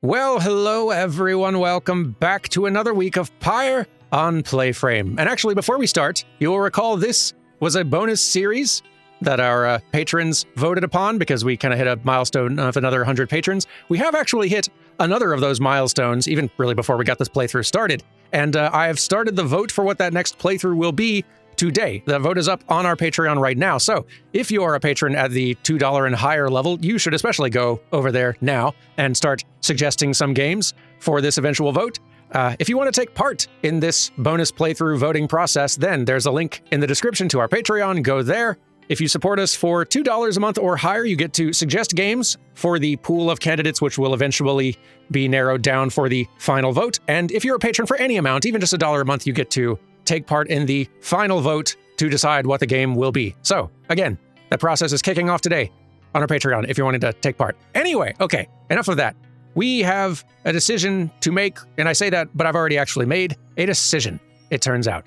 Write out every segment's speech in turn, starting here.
Well, hello everyone. Welcome back to another week of Pyre on PlayFrame. And actually, before we start, you will recall this was a bonus series that our patrons voted upon because we kind of hit a milestone of another 100 patrons. We have actually hit another of those milestones, even really before we got this playthrough started. And I have started the vote for what that next playthrough will be today. The vote is up on our Patreon right now. So if you are a patron at the $2 and higher level, you should especially go over there now and start suggesting some games for this eventual vote. If you want to take part in this bonus playthrough voting process, then there's a link in the description to our Patreon. Go there. If you support us for $2 a month or higher, you get to suggest games for the pool of candidates, which will eventually be narrowed down for the final vote. And if you're a patron for any amount, even just $1 a month, you get to take part in the final vote to decide what the game will be. So, again, that process is kicking off today on our Patreon if you're wanting to take part. Anyway, okay, enough of that. We have a decision to make, and I say that, but I've already actually made a decision, it turns out.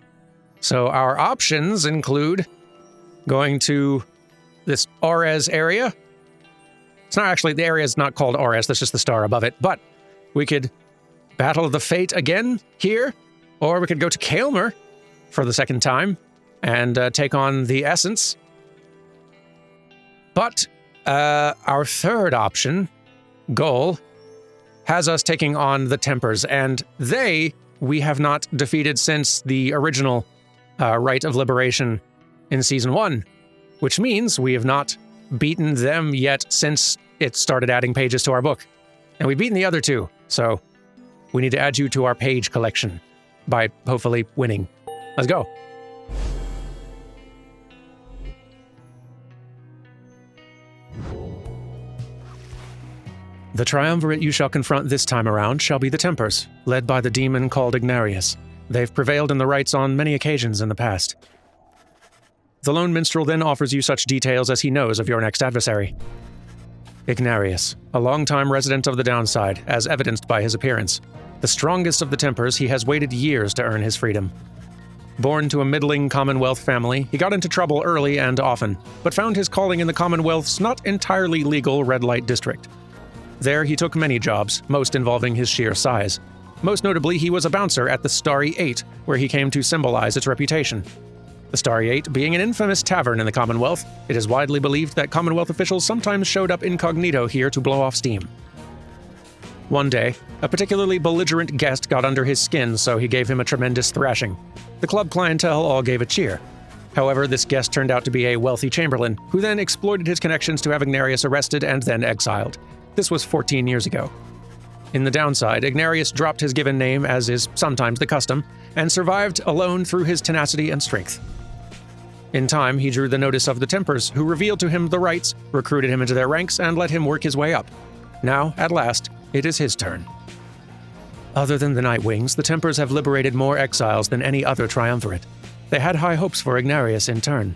So our options include going to this Ares area. It's not actually, the area is not called Ares, that's just the star above it, but we could battle the fate again here, or we could go to Kaelmer for the second time and take on the Essence. But our third option, goal, has us taking on the Tempers, and we have not defeated since the original Rite of Liberation in Season 1, which means we have not beaten them yet since it started adding pages to our book. And we've beaten the other two, so we need to add you to our page collection by hopefully winning. Let's go. The triumvirate you shall confront this time around shall be the Tempers, led by the demon called Ignarius. They've prevailed in the rites on many occasions in the past. The lone minstrel then offers you such details as he knows of your next adversary. Ignarius, a longtime resident of the Downside, as evidenced by his appearance. The strongest of the Tempers, he has waited years to earn his freedom. Born to a middling Commonwealth family, he got into trouble early and often, but found his calling in the Commonwealth's not entirely legal red light district. There he took many jobs, most involving his sheer size. Most notably, he was a bouncer at the Starry Eight, where he came to symbolize its reputation. The Starry Eight being an infamous tavern in the Commonwealth, it is widely believed that Commonwealth officials sometimes showed up incognito here to blow off steam. One day, a particularly belligerent guest got under his skin, so he gave him a tremendous thrashing. The club clientele all gave a cheer. However, this guest turned out to be a wealthy chamberlain, who then exploited his connections to have Ignarius arrested and then exiled. This was 14 years ago. In the Downside, Ignarius dropped his given name, as is sometimes the custom, and survived alone through his tenacity and strength. In time, he drew the notice of the Tempers, who revealed to him the rites, recruited him into their ranks, and let him work his way up. Now, at last, it is his turn. Other than the Nightwings, the Tempers have liberated more exiles than any other triumvirate. They had high hopes for Ignarius in turn.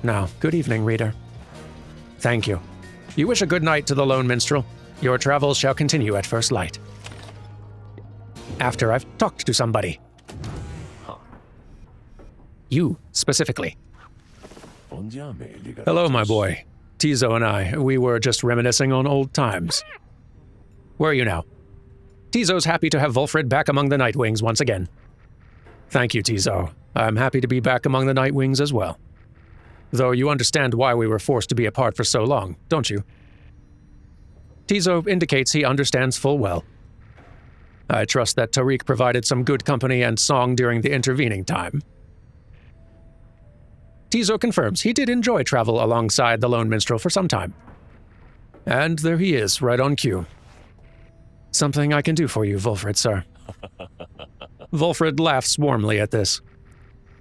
Now, good evening, reader. Thank you. You wish a good night to the lone minstrel. Your travels shall continue at first light. After I've talked to somebody. You, specifically. Hello, my boy. Tizo and I, we were just reminiscing on old times. Where are you now? Tizo's happy to have Wulfred back among the Nightwings once again. Thank you, Tizo. I'm happy to be back among the Nightwings as well. Though you understand why we were forced to be apart for so long, don't you? Tizo indicates he understands full well. I trust that Tariq provided some good company and song during the intervening time. Tizo confirms he did enjoy travel alongside the lone minstrel for some time. And there he is, right on cue. Something I can do for you, Wulfred, sir. Wulfred laughs warmly at this.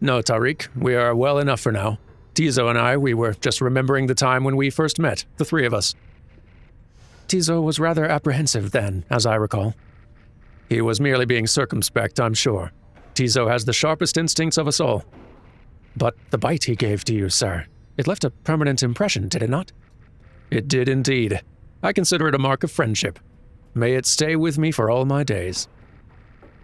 No, Tariq, we are well enough for now. Tizo and I, we were just remembering the time when we first met, the three of us. Tizo was rather apprehensive then, as I recall. He was merely being circumspect, I'm sure. Tizo has the sharpest instincts of us all. But the bite he gave to you, sir, it left a permanent impression, did it not? It did indeed. I consider it a mark of friendship. May it stay with me for all my days.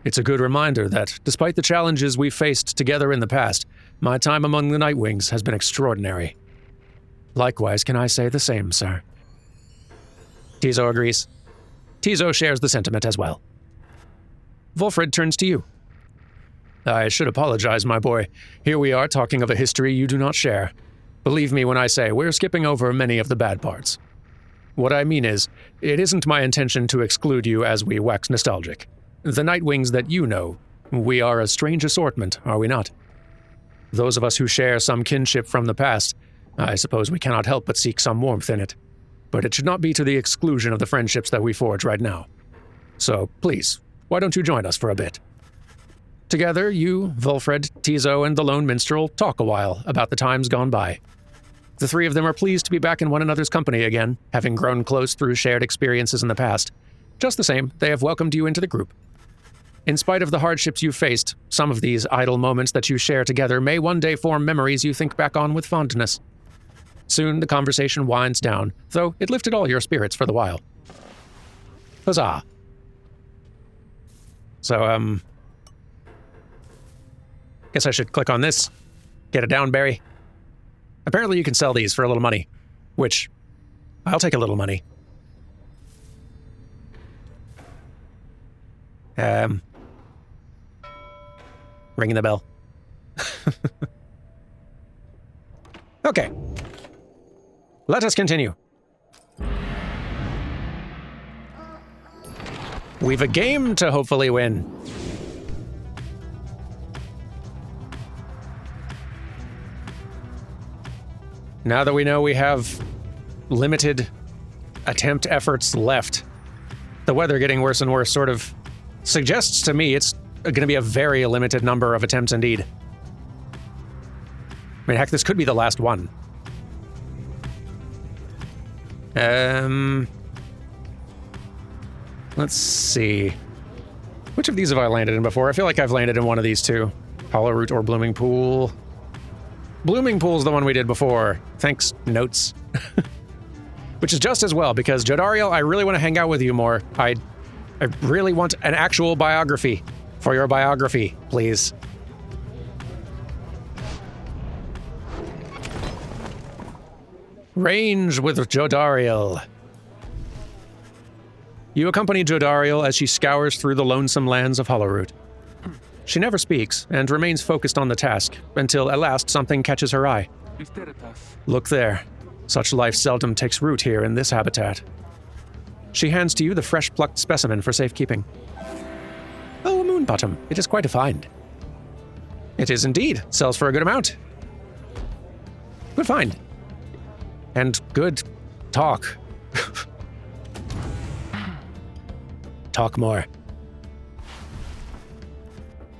It's a good reminder that, despite the challenges we've faced together in the past, my time among the Nightwings has been extraordinary. Likewise, can I say the same, sir? Tizo agrees. Tizo shares the sentiment as well. Wolfred turns to you. I should apologize, my boy. Here we are talking of a history you do not share. Believe me when I say we're skipping over many of the bad parts. What I mean is, it isn't my intention to exclude you as we wax nostalgic. The Nightwings that you know, we are a strange assortment, are we not? Those of us who share some kinship from the past, I suppose we cannot help but seek some warmth in it. But it should not be to the exclusion of the friendships that we forge right now. So, please, why don't you join us for a bit? Together, you, Wolfred, Tizo, and the Lone Minstrel talk a while about the times gone by. The three of them are pleased to be back in one another's company again, having grown close through shared experiences in the past. Just the same, they have welcomed you into the group. In spite of the hardships you've faced, some of these idle moments that you share together may one day form memories you think back on with fondness. Soon the conversation winds down, though it lifted all your spirits for the while. Huzzah. So, guess I should click on this. Get a downberry. Apparently you can sell these for a little money, which I'll take a little money. Ringing the bell. Okay. Let us continue. We've a game to hopefully win. Now that we know we have limited attempt efforts left, the weather getting worse and worse sort of suggests to me it's going to be a very limited number of attempts indeed. I mean, heck, this could be the last one. Let's see. Which of these have I landed in before? I feel like I've landed in one of these two. Hollow Root or Blooming Pool. Blooming Pool's the one we did before. Thanks, notes. Which is just as well, because Jodariel, I really want to hang out with you more. I really want an actual biography for your biography, please. Range with Jodariel. You accompany Jodariel as she scours through the lonesome lands of Hollowroot. She never speaks and remains focused on the task until at last something catches her eye. Look there. Such life seldom takes root here in this habitat. She hands to you the fresh-plucked specimen for safekeeping. Oh, a moonbottom. It is quite a find. It is indeed. Sells for a good amount. Good find. And good talk. Talk more.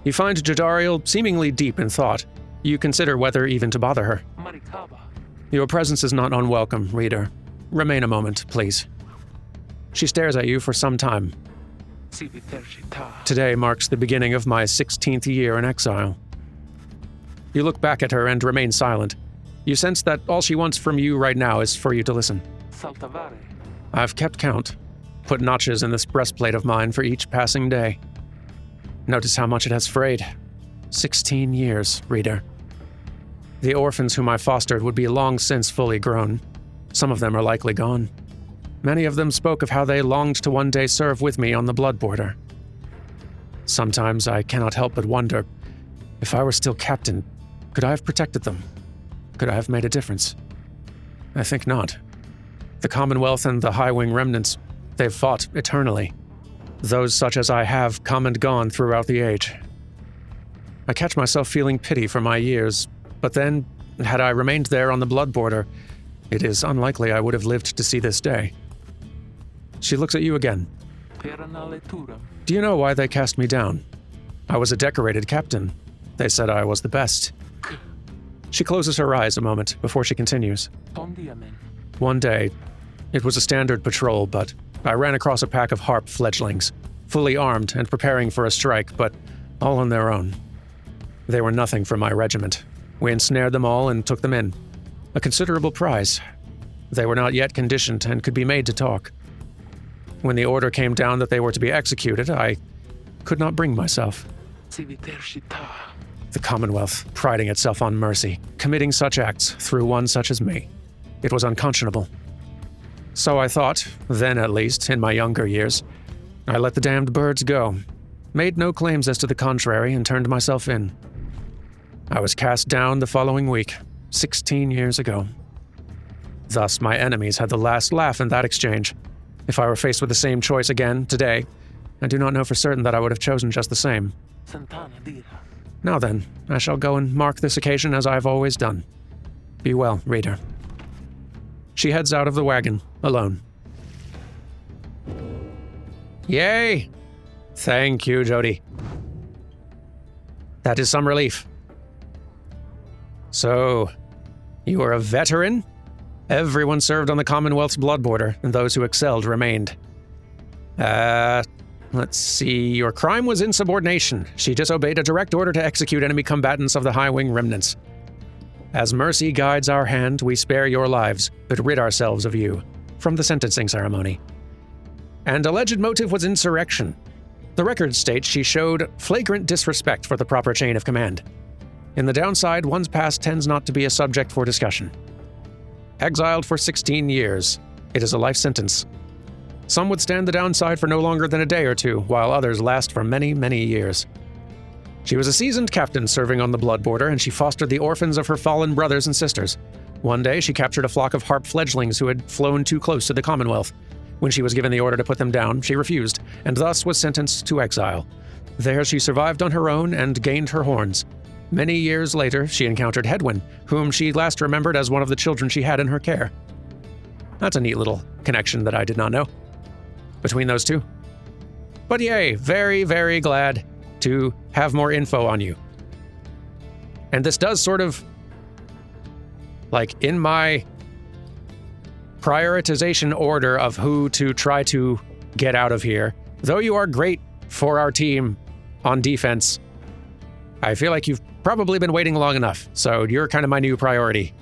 You find Jodariel seemingly deep in thought. You consider whether even to bother her. Your presence is not unwelcome, reader. Remain a moment, please. She stares at you for some time. Today marks the beginning of my 16th year in exile. You look back at her and remain silent. You sense that all she wants from you right now is for you to listen. I've kept count. Put notches in this breastplate of mine for each passing day. Notice how much it has frayed. 16 years, reader. The orphans whom I fostered would be long since fully grown. Some of them are likely gone. Many of them spoke of how they longed to one day serve with me on the blood border. Sometimes I cannot help but wonder, if I were still captain, could I have protected them? Could I have made a difference? I think not. The Commonwealth and the High Wing remnants, they've fought eternally. Those such as I have come and gone throughout the age. I catch myself feeling pity for my years, but then, had I remained there on the blood border, it is unlikely I would have lived to see this day. She looks at you again. Do you know why they cast me down? I was a decorated captain. They said I was the best. She closes her eyes a moment before she continues. One day, it was a standard patrol, but I ran across a pack of harp fledglings, fully armed and preparing for a strike, but all on their own. They were nothing for my regiment. We ensnared them all and took them in. A considerable prize. They were not yet conditioned and could be made to talk. When the order came down that they were to be executed, I could not bring myself. The Commonwealth, priding itself on mercy, committing such acts through one such as me. It was unconscionable. So I thought, then at least, in my younger years, I let the damned birds go, made no claims as to the contrary, and turned myself in. I was cast down the following week, 16 years ago. Thus, my enemies had the last laugh in that exchange. If I were faced with the same choice again, today, I do not know for certain that I would have chosen just the same. Now then, I shall go and mark this occasion as I have always done. Be well, reader. She heads out of the wagon, alone. Yay! Thank you, Jody. That is some relief. So, you are a veteran? Everyone served on the Commonwealth's blood border, and those who excelled remained. Let's see. Your crime was insubordination. She disobeyed a direct order to execute enemy combatants of the High Wing remnants. As mercy guides our hand, we spare your lives, but rid ourselves of you, from the sentencing ceremony. And alleged motive was insurrection. The records state she showed flagrant disrespect for the proper chain of command. In the downside, one's past tends not to be a subject for discussion. Exiled for 16 years. It is a life sentence. Some would stand the downside for no longer than a day or two, while others last for many, many years. She was a seasoned captain serving on the blood border, and she fostered the orphans of her fallen brothers and sisters. One day, she captured a flock of harp fledglings who had flown too close to the Commonwealth. When she was given the order to put them down, she refused, and thus was sentenced to exile. There she survived on her own and gained her horns. Many years later, she encountered Hedwyn, whom she last remembered as one of the children she had in her care. That's a neat little connection that I did not know between those two. But yay, very, very glad to have more info on you. And this does sort of, like, in my prioritization order of who to try to get out of here, though you are great for our team on defense, I feel like you've probably been waiting long enough, so you're kind of my new priority.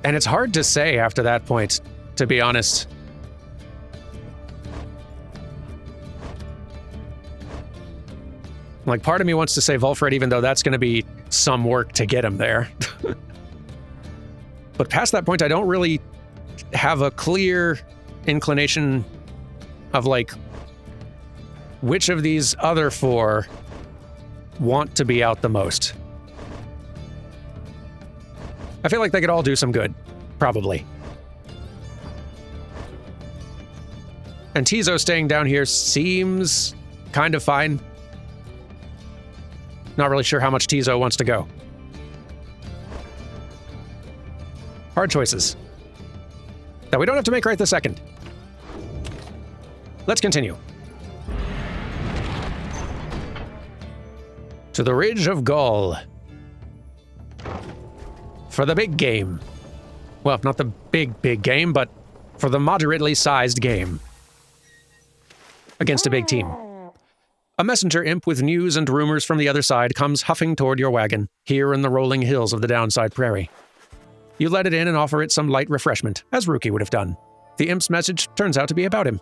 And it's hard to say after that point, to be honest. Like, part of me wants to say Volfred, even though that's going to be some work to get him there. But past that point, I don't really have a clear inclination of, like, which of these other four want to be out the most. I feel like they could all do some good, probably. And Tizo staying down here seems kind of fine. Not really sure how much Tizo wants to go. Hard choices that we don't have to make right this second. Let's continue. To the Ridge of Gaul. For the big game. Well, not the big game, but for the moderately sized game. Against a big team. A messenger imp with news and rumors from the other side comes huffing toward your wagon, here in the rolling hills of the downside prairie. You let it in and offer it some light refreshment, as Rookie would have done. The imp's message turns out to be about him.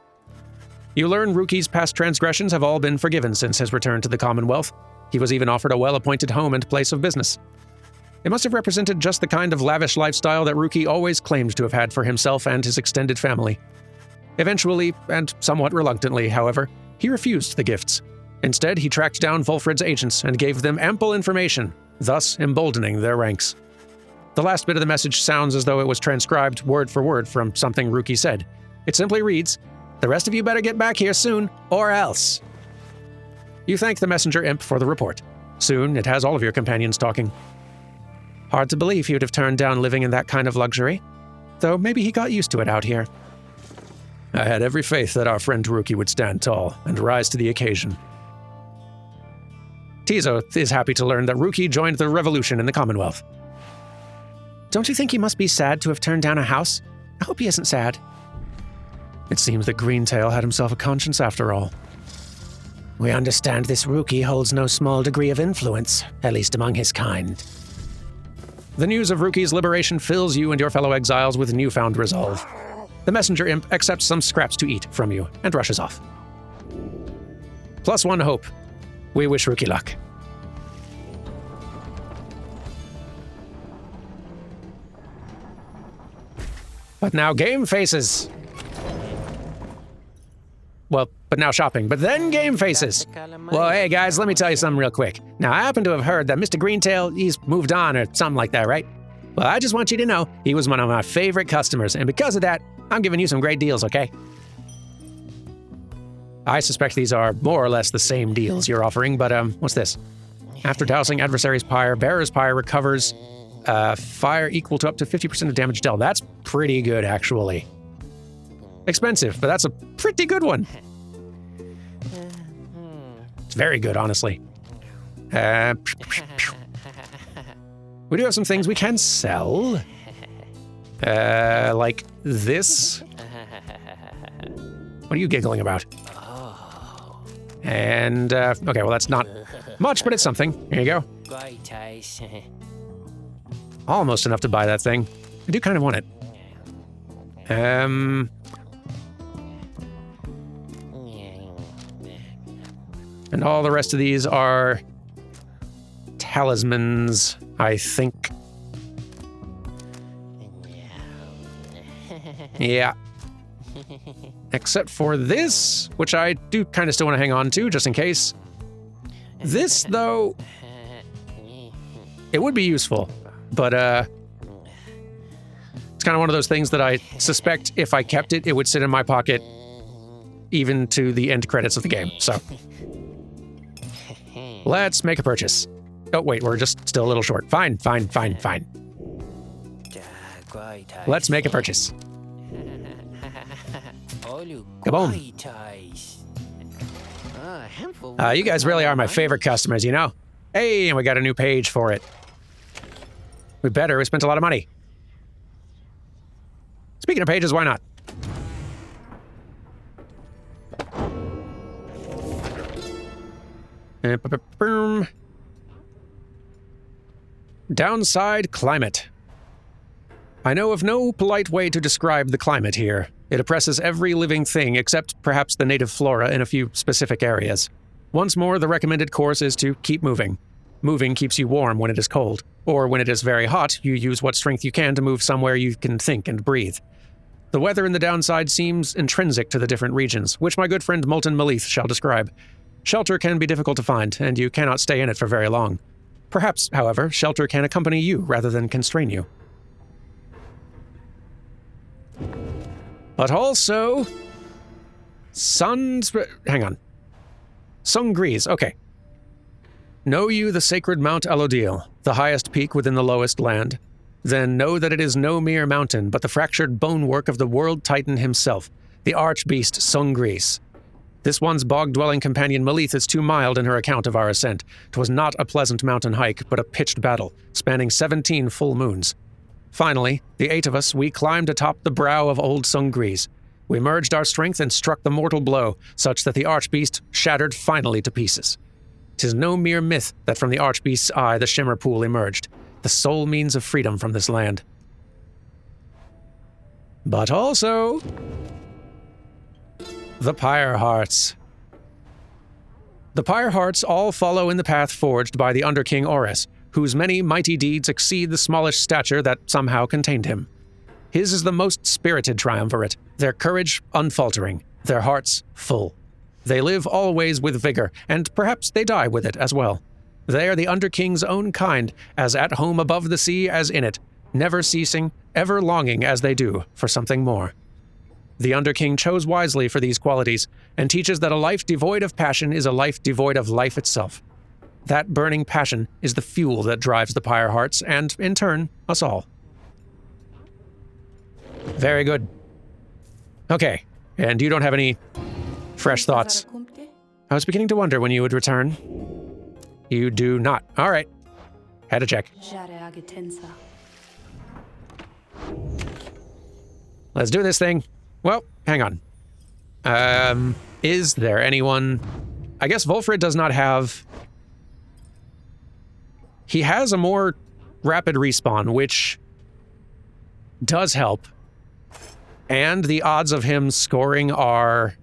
You learn Rookie's past transgressions have all been forgiven since his return to the Commonwealth. He was even offered a well-appointed home and place of business. It must have represented just the kind of lavish lifestyle that Rookie always claimed to have had for himself and his extended family. Eventually, and somewhat reluctantly, however, he refused the gifts. Instead, he tracked down Volfred's agents and gave them ample information, thus emboldening their ranks. The last bit of the message sounds as though it was transcribed word for word from something Rookie said. It simply reads, "The rest of you better get back here soon, or else." You thank the messenger imp for the report. Soon, it has all of your companions talking. Hard to believe he would have turned down living in that kind of luxury, though maybe he got used to it out here. I had every faith that our friend Rookie would stand tall and rise to the occasion. Tizo is happy to learn that Rookie joined the revolution in the Commonwealth. Don't you think he must be sad to have turned down a house? I hope he isn't sad. It seems that Greentail had himself a conscience after all. We understand this Rookie holds no small degree of influence, at least among his kind. The news of Rookie's liberation fills you and your fellow exiles with newfound resolve. The messenger imp accepts some scraps to eat from you and rushes off. +1 hope. We wish Rookie luck. But now game faces. Well, but now shopping, but then game faces. Well, hey guys, let me tell you something real quick. Now, I happen to have heard that Mr. Greentail, he's moved on or something like that, right? Well, I just want you to know he was one of my favorite customers, and because of that, I'm giving you some great deals, okay? I suspect these are more or less the same deals you're offering, but what's this? After dousing adversary's pyre, bearer's pyre recovers fire equal to up to 50% of damage dealt. That's pretty good, actually. Expensive, but that's a pretty good one. It's very good, honestly. We do have some things we can sell. Like this. What are you giggling about? And, okay, well, that's not much, but it's something. Here you go. Almost enough to buy that thing. I do kind of want it. And all the rest of these are talismans, I think. Yeah. Except for this, which I do kind of still want to hang on to, just in case. This, though, it would be useful, but it's kind of one of those things that I suspect if I kept it, it would sit in my pocket even to the end credits of the game, so. Let's make a purchase. Oh, wait, we're just still a little short. Fine. Let's make a purchase. Kaboom. You guys really are my favorite customers, you know? Hey, and we got a new page for it. We spent a lot of money. Speaking of pages, why not? Downside climate. I know of no polite way to describe the climate here. It oppresses every living thing except perhaps the native flora in a few specific areas. Once more, the recommended course is to keep moving. Moving keeps you warm when it is cold, or when it is very hot, you use what strength you can to move somewhere you can think and breathe. The weather in the downside seems intrinsic to the different regions, which my good friend Molten Malith shall describe. Shelter can be difficult to find, and you cannot stay in it for very long. Perhaps, however, shelter can accompany you rather than constrain you. But also... hang on. Sungrees, okay. Know you the sacred Mount Alodil, the highest peak within the lowest land? Then know that it is no mere mountain, but the fractured bonework of the world titan himself, the archbeast Sungrees. This one's bog-dwelling companion Malith is too mild in her account of our ascent. 'Twas not a pleasant mountain hike, but a pitched battle, spanning 17 full moons. Finally, the 8 of us, we climbed atop the brow of old Sungrees. We merged our strength and struck the mortal blow, such that the archbeast shattered finally to pieces. 'Tis no mere myth that from the archbeast's eye the shimmer pool emerged, the sole means of freedom from this land. But also... the Pyre Hearts. The Pyre Hearts all follow in the path forged by the Underking Oris, whose many mighty deeds exceed the smallish stature that somehow contained him. His is the most spirited triumvirate, their courage unfaltering, their hearts full. They live always with vigor, and perhaps they die with it as well. They are the Underking's own kind, as at home above the sea as in it, never ceasing, ever longing as they do for something more. The Underking chose wisely for these qualities, and teaches that a life devoid of passion is a life devoid of life itself. That burning passion is the fuel that drives the Pyre Hearts, and, in turn, us all. Very good. Okay, and you don't have any fresh thoughts? I was beginning to wonder when you would return. You do not. All right. Had to check. Let's do this thing. Well, hang on. Is there anyone... I guess Volfred does not have... He has a more rapid respawn, which does help. And the odds of him scoring are...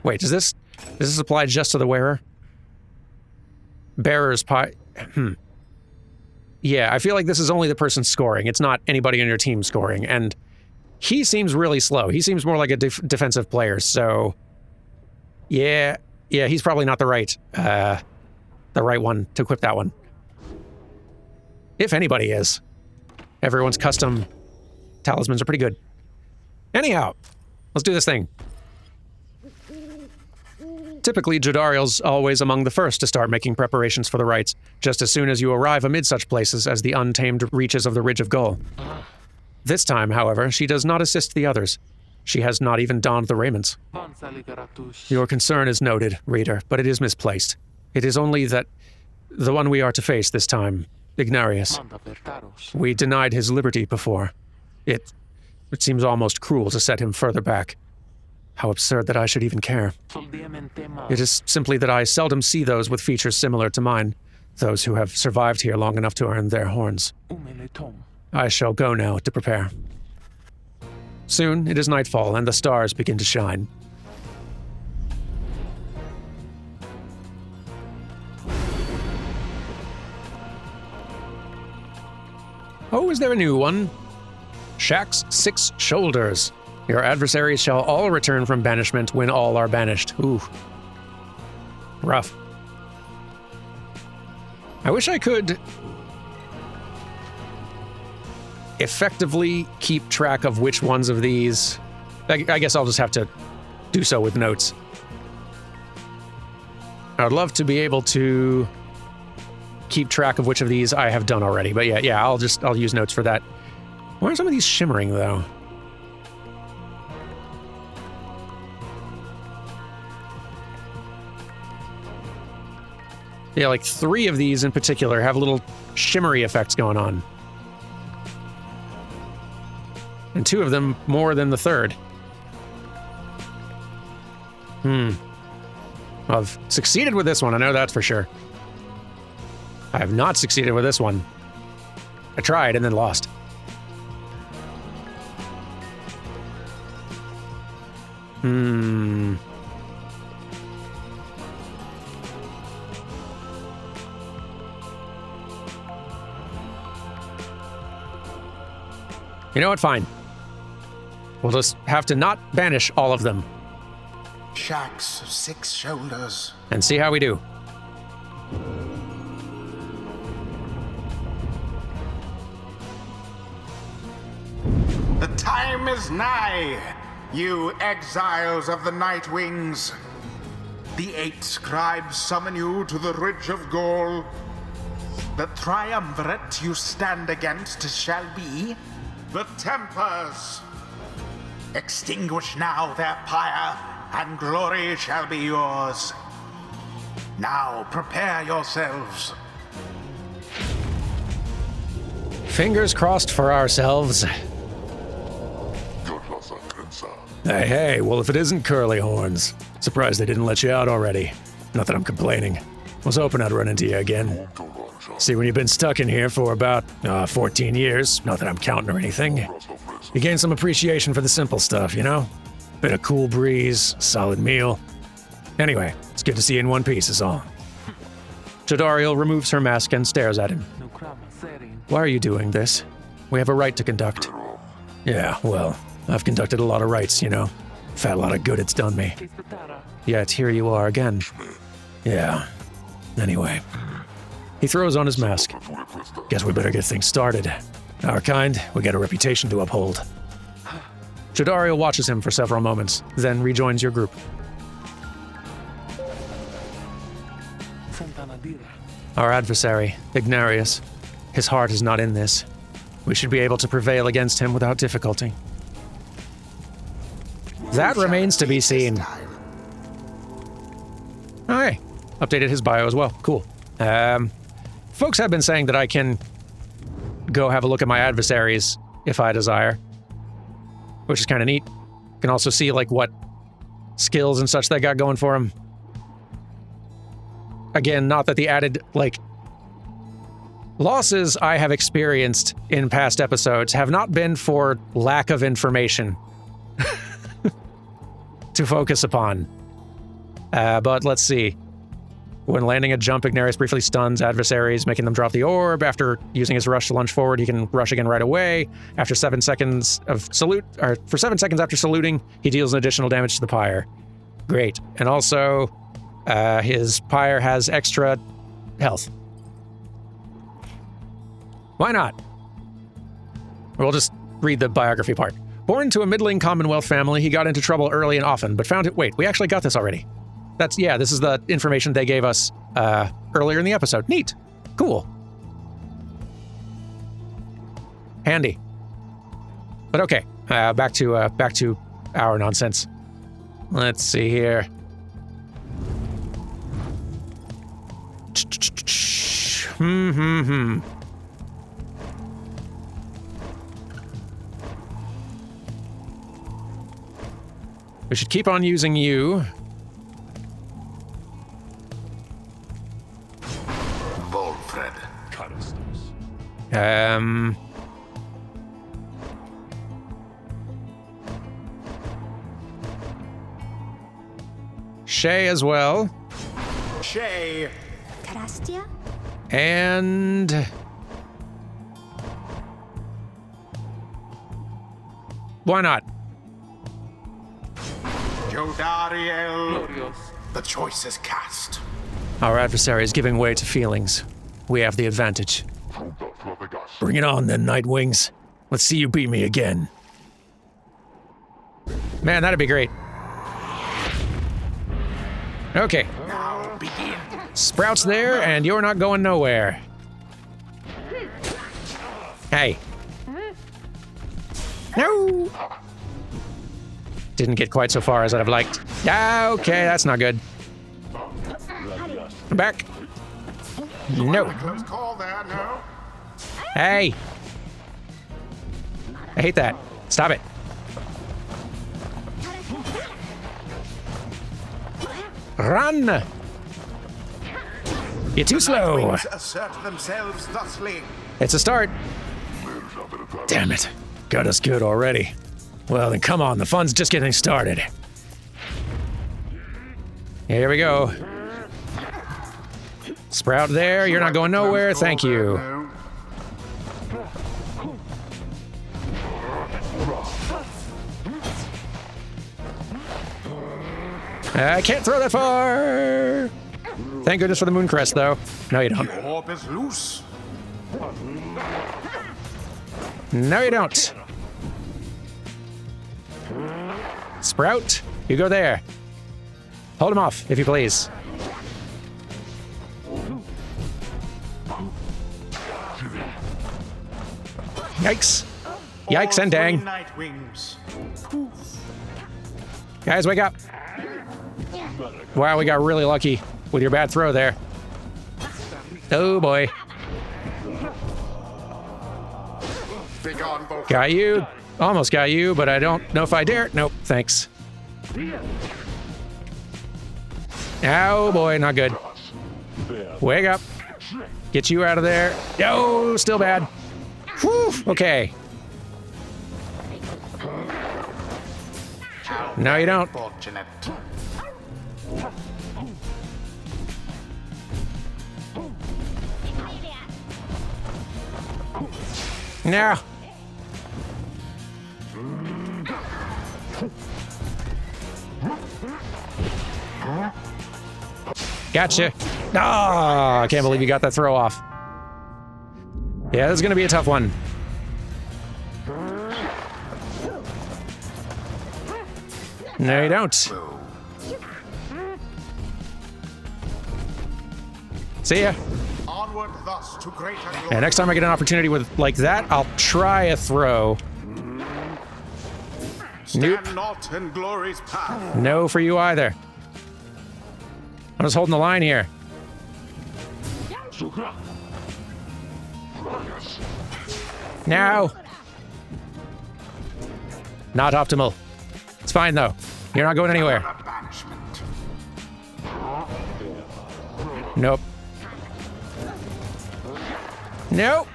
Wait, does this apply just to the wearer? Bearer's Pyre... Yeah, I feel like this is only the person scoring. It's not anybody on your team scoring, and he seems really slow. He seems more like a defensive player, so... Yeah, he's probably not the right one to equip that one. If anybody is. Everyone's custom talismans are pretty good. Anyhow, let's do this thing. Typically, Jadariel's always among the first to start making preparations for the rites, just as soon as you arrive amid such places as the untamed reaches of the Ridge of Gull. This time, however, she does not assist the others. She has not even donned the raiments. Your concern is noted, reader, but it is misplaced. It is only that the one we are to face this time, Ignarius. We denied his liberty before. It seems almost cruel to set him further back. How absurd that I should even care. It is simply that I seldom see those with features similar to mine, those who have survived here long enough to earn their horns. I shall go now to prepare. Soon it is nightfall and the stars begin to shine. Oh, is there a new one? Shax's 6 Shoulders. Your adversaries shall all return from banishment when all are banished. Ooh. Rough. I wish I could effectively keep track of which ones of these. I guess I'll just have to do so with notes. I would love to be able to keep track of which of these I have done already, but yeah, I'll use notes for that. Why are some of these shimmering though? Yeah, like 3 of these in particular have little shimmery effects going on. And 2 of them more than the 3rd. I've succeeded with this one, I know that's for sure. I have not succeeded with this one. I tried and then lost. You know what, fine. We'll just have to not banish all of them. Shax's 6 Shoulders. And see how we do. The time is nigh, you exiles of the Night Wings. The 8 scribes summon you to the Ridge of Gull. The triumvirate you stand against shall be the Tempers. Extinguish now their pyre, and glory shall be yours. Now prepare yourselves. Fingers crossed for ourselves. Hey, well, if it isn't Curly Horns. Surprised they didn't let you out already. Not that I'm complaining. Was hoping I'd run into you again. See, when you've been stuck in here for about 14 years, not that I'm counting or anything, you gain some appreciation for the simple stuff, you know? Bit of cool breeze, solid meal. Anyway, it's good to see you in one piece is all. Jadariel removes her mask and stares at him. Why are you doing this? We have a rite to conduct. Yeah, well, I've conducted a lot of rites, you know. Fat lot of good it's done me. Yet here you are again. Yeah. Anyway. He throws on his mask. Guess we better get things started. Our kind, we got a reputation to uphold. Jadariel watches him for several moments, then rejoins your group. Our adversary, Ignarius. His heart is not in this. We should be able to prevail against him without difficulty. That remains to be seen. Oh, hey. Updated his bio as well. Cool. Folks have been saying that I can go have a look at my adversaries if I desire, which is kind of neat. Can also see like what skills and such they got going for them. Again, not that the added like losses I have experienced in past episodes have not been for lack of information to focus upon. But let's see. When landing a jump, Ignarius briefly stuns adversaries, making them drop the orb. After using his rush to lunge forward, he can rush again right away. After 7 seconds of salute, or for 7 seconds after saluting, he deals an additional damage to the Pyre. Great. And also, his Pyre has extra health. Why not? We'll just read the biography part. Born to a middling Commonwealth family, he got into trouble early and often, but found it— wait, we actually got this already. This is the information they gave us earlier in the episode. Neat. Cool. Handy. But okay, back to our nonsense. Let's see here. We should keep on using you. Volfred. Shay as well. Shay. Karastia? And... why not? Jodariel. The choice is cast. Our adversary is giving way to feelings. We have the advantage. Bring it on then, Nightwings. Let's see you beat me again. Man, that'd be great. Okay. Now begin. Sprout's there, and you're not going nowhere. Hey. No! Didn't get quite so far as I'd have liked. Okay, that's not good. I'm back. No. Close call there, no? Hey. I hate that. Stop it. Run! You're too slow. Wings assert themselves thusly. It's a start. Damn it. Got us good already. Well, then come on. The fun's just getting started. Here we go. Sprout there. You're not going nowhere. Thank you. No. I can't throw that far. Thank goodness for the moon crest, though. No, you don't. The orb is loose. No, you don't. Sprout, you go there. Hold him off, if you please. Yikes. Yikes and dang. Nightwings. Guys, wake up. Wow, we got really lucky with your bad throw there. Oh, boy. Begone, Volfred. Got you. Almost got you, but I don't know if I dare. Nope, thanks. Oh, boy, not good. Wake up. Get you out of there. Oh, still bad. Whew, okay. No, you don't. Fortunate. No. Gotcha. Ah, I can't believe you got that throw off. Yeah, this is gonna be a tough one. No, you don't. See ya. Onward thus to greater glory. Yeah, next time I get an opportunity with like that, I'll try a throw. Stand not in glory's path. No for you either. I'm just holding the line here. No. Not optimal. It's fine though. You're not going anywhere. A banishment. Nope. Nope.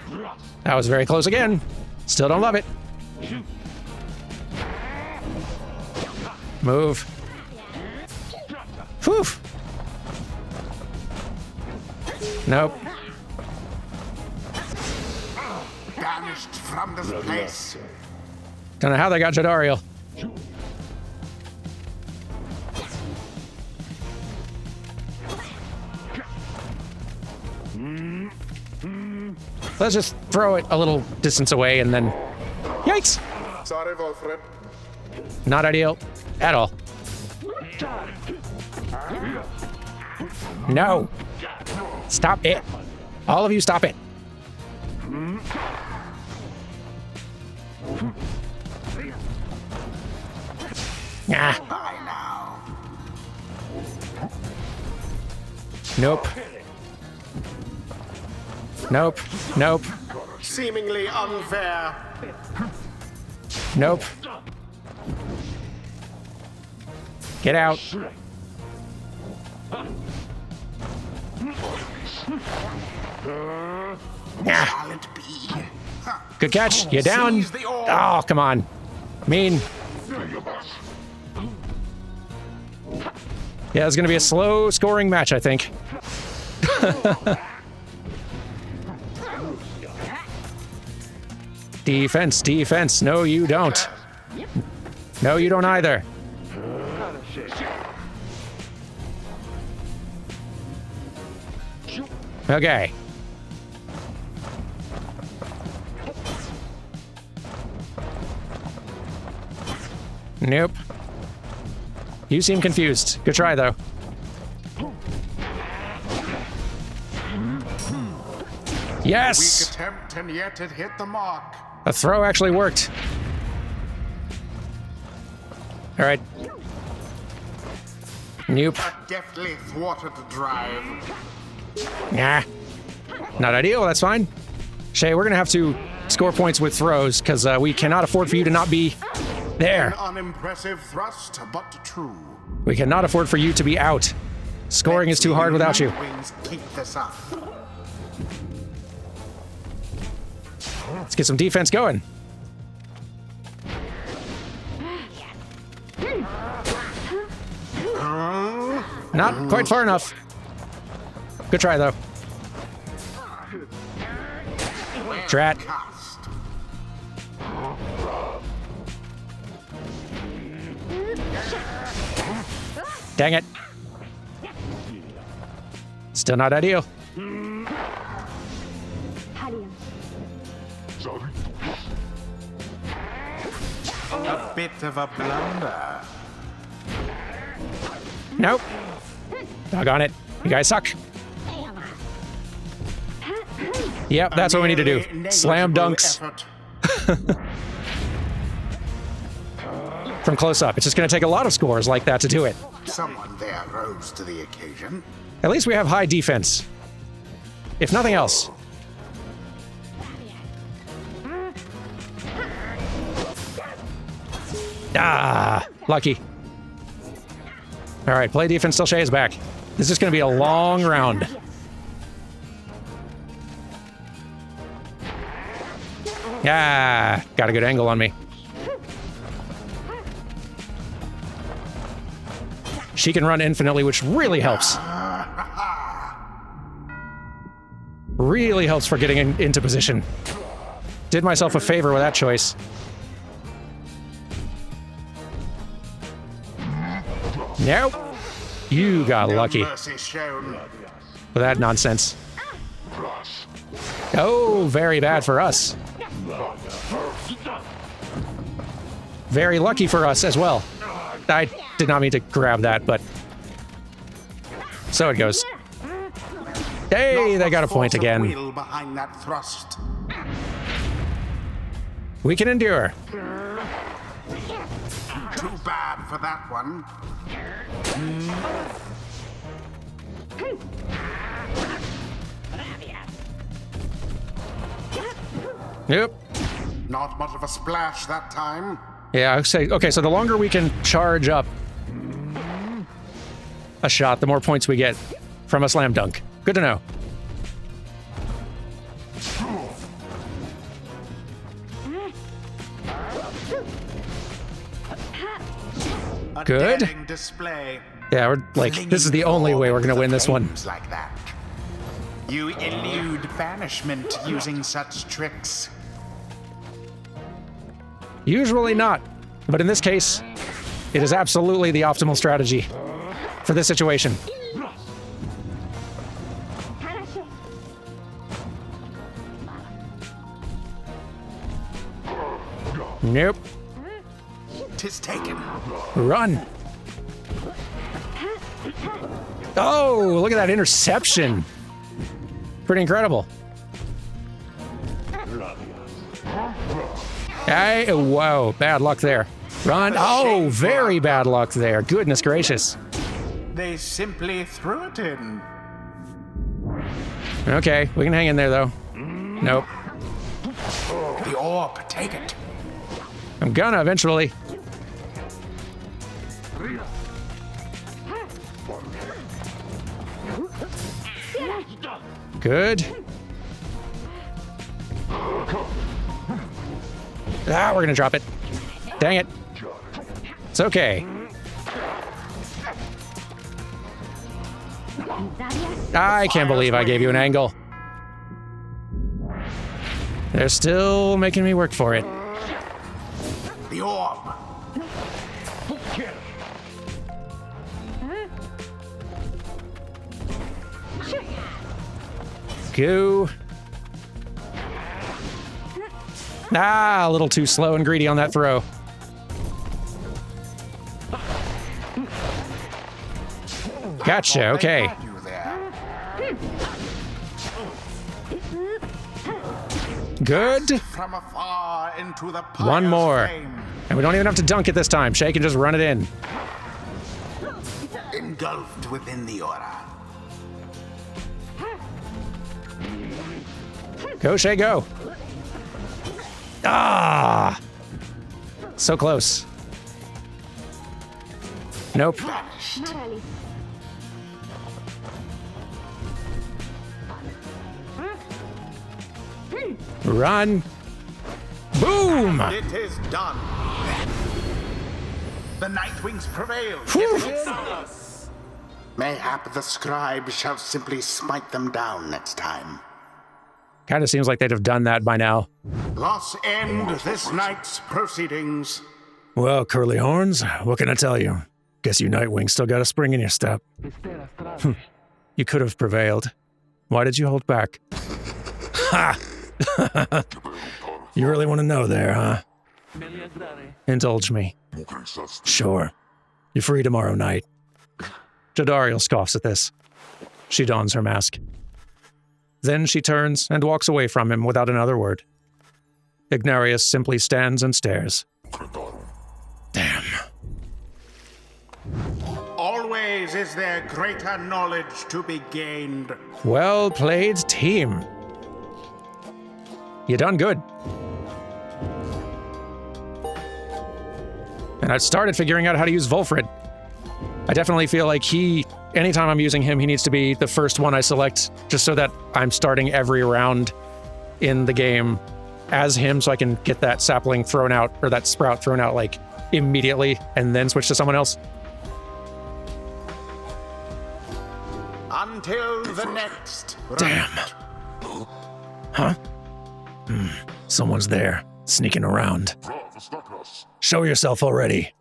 That was very close again. Still don't love it. Move. Whew. Nope. Banished from this place. Don't know how they got Jadariel. Let's just throw it a little distance away and then... Yikes! Sorry, Wolfred. Not ideal at all. No! Stop it! All of you stop it! Ah. Bye now. Nope. Nope. Nope. Seemingly unfair. Nope. Get out. Shall it be? Good catch. You down? Seize the orb. Oh, come on. Mean. Yeah, it's going to be a slow scoring match, I think. Defense, defense. No, you don't. No, you don't either. Okay. Nope. You seem confused. Good try, though. Yes! Weak attempt, and yet it hit the mark. A throw actually worked. All right. Nope. A deftly thwarted drive. Nah. Not ideal. That's fine. Shay, we're going to have to score points with throws because we cannot afford for you to not be there. An unimpressive thrust, but true. We cannot afford for you to be out. Scoring is too hard without you. Wings keep this up. Let's get some defense going. Not quite far enough. Good try, though. Drat. Cast. Dang it. Still not ideal. A bit of a blunder. Nope. Doggone it. You guys suck. Yep, that's what we need to do. Slam dunks from close up. It's just going to take a lot of scores like that to do it. Someone there rose to the occasion. At least we have high defense. If nothing else. Ah, lucky. All right, play defense till Shay is back. This is going to be a long round. Ah, got a good angle on me. She can run infinitely, which really helps. Really helps for getting into position. Did myself a favor with that choice. Nope. You got lucky with Mercy shown. that nonsense. Oh, very bad for us. Very lucky for us as well. I did not mean to grab that, but so it goes. Hey, they got a point again. Will behind that thrust. We can endure. Too bad for that one. Yep. Not much of a splash that time. Yeah, I'd say, okay, so the longer we can charge up a shot, the more points we get from a slam dunk. Good to know. A Good. daring display. Yeah, we're like, this is the only way we're gonna win this one. Like that. You elude banishment using such tricks. Usually not, but in this case, it is absolutely the optimal strategy for this situation. Nope. 'Tis taken. Run. Oh, look at that interception. Pretty incredible. Hey, whoa, bad luck there. Run. Oh, very bad luck there. Goodness gracious. They simply threw it in. Okay, we can hang in there though. Nope. The orb, take it. I'm gonna eventually. Good. Ah, we're gonna drop it. Dang it. It's okay. I can't believe I gave you an angle. They're still making me work for it. The orb. Go. Ah, a little too slow and greedy on that throw. Gotcha, okay. Good. From afar into the One more. flame. And we don't even have to dunk it this time. Shay can just run it in. Engulfed within the aura. Go, Shay, go. Ah! So close. Nope. Run. Boom! It is done. The Nightwings prevail. Mayhap the scribe shall simply smite them down next time. Kind of seems like they'd have done that by now. Thus end this night's proceedings. Well, Curly Horns, what can I tell you? Guess you Nightwing still got a spring in your step. You could have prevailed. Why did you hold back? Ha! You really want to know there, huh? Indulge me. Sure. You're free tomorrow night. Jadariel scoffs at this. She dons her mask. Then she turns and walks away from him without another word. Ignarius simply stands and stares. Damn. Always is there greater knowledge to be gained. Well played, team. You done good. And I started figuring out how to use Volfred. I definitely feel like anytime I'm using him, he needs to be the first one I select, just so that I'm starting every round in the game as him, so I can get that sapling thrown out, or that sprout thrown out, like, immediately, and then switch to someone else. Until the next round. Damn. Huh? Someone's there, sneaking around. Show yourself already.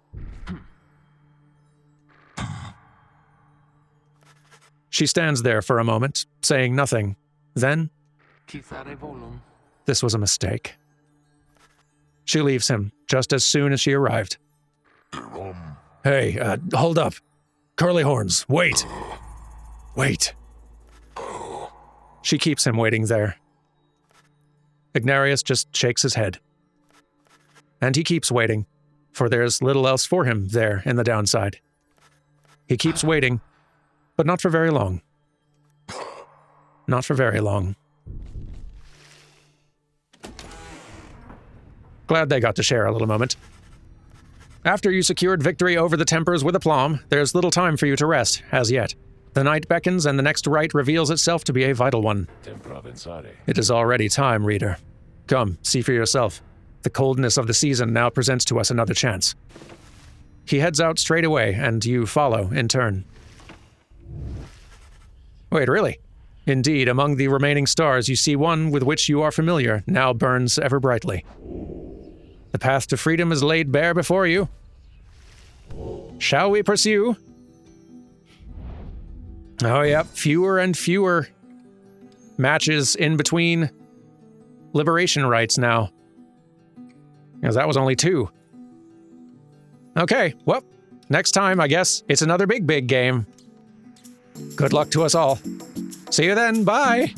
She stands there for a moment, saying nothing. Then, this was a mistake. She leaves him just as soon as she arrived. Hey, hold up. Curly Horns, wait. Wait. She keeps him waiting there. Ignarius just shakes his head. And he keeps waiting, for there's little else for him there in the downside. He keeps waiting, but not for very long. Not for very long. Glad they got to share a little moment. After you secured victory over the Tempers with aplomb, there's little time for you to rest, as yet. The night beckons and the next rite reveals itself to be a vital one. It is already time, reader. Come, see for yourself. The coldness of the season now presents to us another chance. He heads out straight away, and you follow in turn. Wait, really? Indeed, among the remaining stars, you see one with which you are familiar, now burns ever brightly. The path to freedom is laid bare before you. Shall we pursue? Oh, yeah, fewer and fewer matches in between liberation rites now. Because that was only 2. Okay, well, next time, I guess, it's another big game. Good luck to us all. See you then, bye!